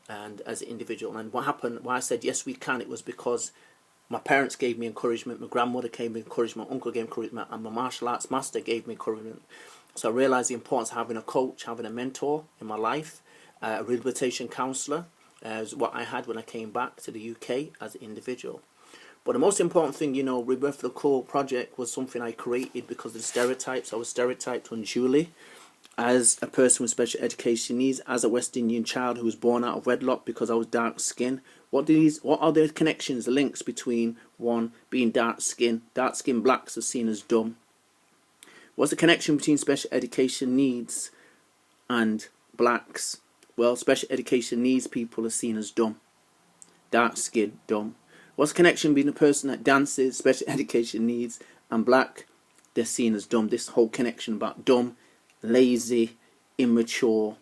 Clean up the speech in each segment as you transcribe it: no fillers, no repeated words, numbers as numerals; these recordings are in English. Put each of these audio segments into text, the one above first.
and as an individual. And what happened, why I said yes we can, it was because my parents gave me encouragement, my grandmother gave me encouragement, my uncle gave me encouragement, and my martial arts master gave me encouragement. So I realised the importance of having a coach, having a mentor in my life, a rehabilitation counsellor, is what I had when I came back to the UK as an individual. But the most important thing, Rebirth of the Kool project was something I created because of the stereotypes. I was stereotyped unduly as a person with special education needs, as a West Indian child who was born out of wedlock because I was dark skinned. What are the connections, the links between one being dark skinned blacks are seen as dumb? What's the connection between special education needs and blacks? Well, special education needs people are seen as dumb. Dark skinned, dumb. What's the connection between a person that dances, special education needs, and black? They're seen as dumb. This whole connection about dumb, lazy, immature,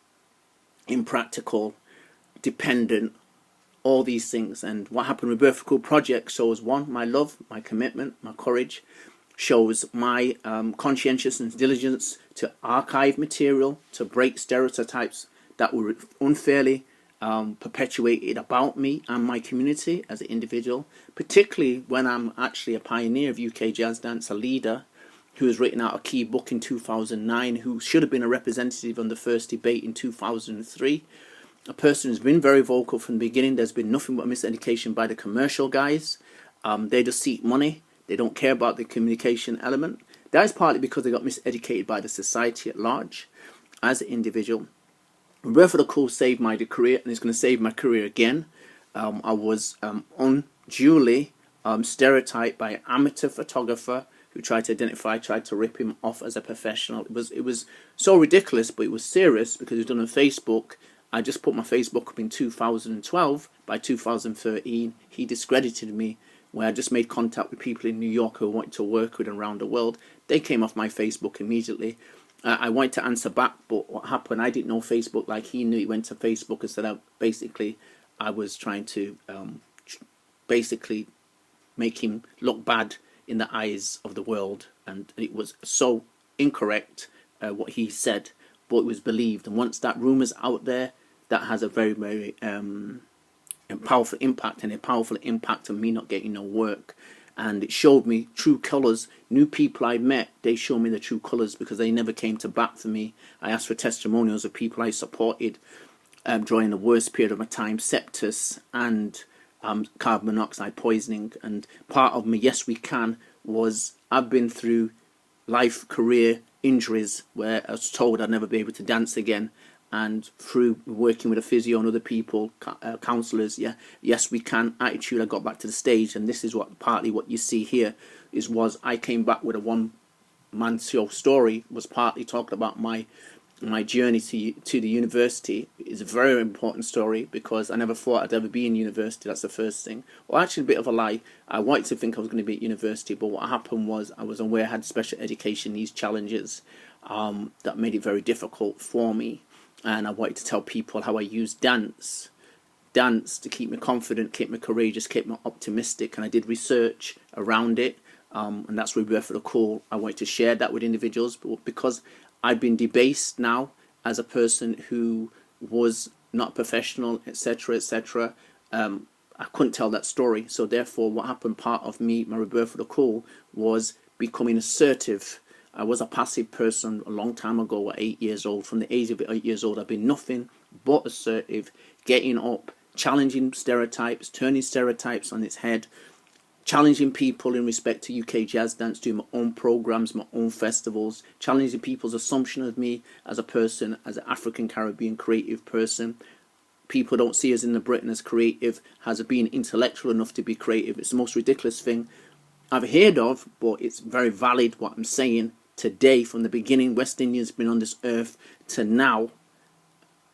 impractical, dependent, all these things. And what happened with Rebirth of the Kool project shows, one, my love, my commitment, my courage, shows my conscientiousness and diligence to archive material, to break stereotypes that were unfairly perpetuated about me and my community as an individual, particularly when I'm actually a pioneer of UK jazz dance, a leader who has written out a key book in 2009, who should have been a representative on the first debate in 2003, a person who's been very vocal from the beginning. There's been nothing but miseducation by the commercial guys. They just seek money. They don't care about the communication element. That is partly because they got miseducated by the society at large as an individual. Rebirth of the Kool saved my career, and it's going to save my career again. I was unduly stereotyped by an amateur photographer who tried to rip him off as a professional. It was so ridiculous, but it was serious because it was done on Facebook. I just put my Facebook up in 2012. By 2013, he discredited me, where I just made contact with people in New York who I wanted to work with around the world. They came off my Facebook immediately. I wanted to answer back, but what happened, I didn't know Facebook like he knew. He went to Facebook and said, I was trying to basically make him look bad in the eyes of the world. And it was so incorrect what he said, but it was believed. And once that rumor's out there, that has a very, very powerful impact, and a powerful impact on me not getting no work. And it showed me true colours. New people I met, they showed me the true colours because they never came to bat for me. I asked for testimonials of people I supported during the worst period of my time, sepsis and carbon monoxide poisoning. And part of me, yes we can, was I've been through life, career injuries where I was told I'd never be able to dance again. And through working with a physio and other people, counsellors, yes we can attitude, I got back to the stage. And this is partly what you see here was I came back with a one-man show story, was partly talking about my journey to the university. It's a very important story because I never thought I'd ever be in university. That's the first thing. Well, actually a bit of a lie. I wanted to think I was going to be at university, but what happened was I was aware I had special education needs challenges that made it very difficult for me. And I wanted to tell people how I use dance to keep me confident, keep me courageous, keep me optimistic. And I did research around it, and that's Rebirth of the Kool. I wanted to share that with individuals, but because I've been debased now as a person who was not professional, etc., etc., I couldn't tell that story. So therefore, what happened, part of me, my Rebirth of the Kool, was becoming assertive. I was a passive person a long time ago at 8 years old. From the age of 8 years old, I've been nothing but assertive, getting up, challenging stereotypes, turning stereotypes on its head, challenging people in respect to UK jazz dance, doing my own programs, my own festivals, challenging people's assumption of me as a person, as an African Caribbean creative person. People don't see us in the Britain as creative, as being intellectual enough to be creative. It's the most ridiculous thing I've heard of, but it's very valid what I'm saying. Today, from the beginning, West Indians have been on this earth to now,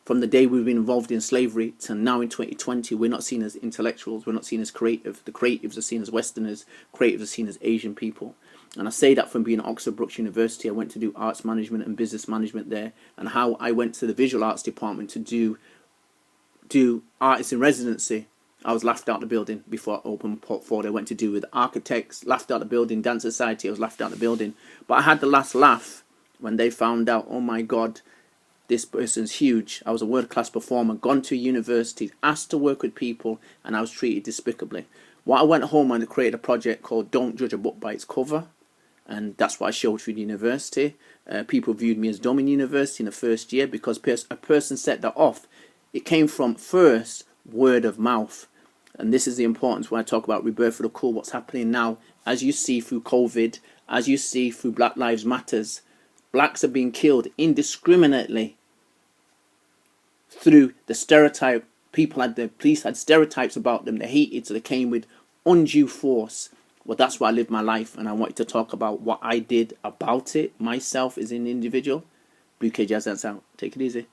from the day we've been involved in slavery to now in 2020, we're not seen as intellectuals, we're not seen as creative. The creatives are seen as Westerners, creatives are seen as Asian people. And I say that from being at Oxford Brookes University. I went to do arts management and business management there, and how I went to the visual arts department to do artists in residency. I was laughed out the building before I opened my portfolio. I went to do with architects, laughed out the building, dance society, I was laughed out the building. But I had the last laugh when they found out, oh my God, this person's huge. I was a world-class performer, gone to university, asked to work with people, and I was treated despicably. Well, I went home and created a project called Don't Judge a Book by Its Cover, and that's what I showed through the university. People viewed me as dumb in university in the first year because a person set that off. It came from first word of mouth. And this is the importance when I talk about Rebirth for the Kool, what's happening now. As you see through COVID, as you see through Black Lives Matters, blacks are being killed indiscriminately through the stereotype. The police had stereotypes about them. They hated, so they came with undue force. Well, that's why I lived my life, and I wanted to talk about what I did about it myself as an individual. Blue K Jazz, that's out. Take it easy.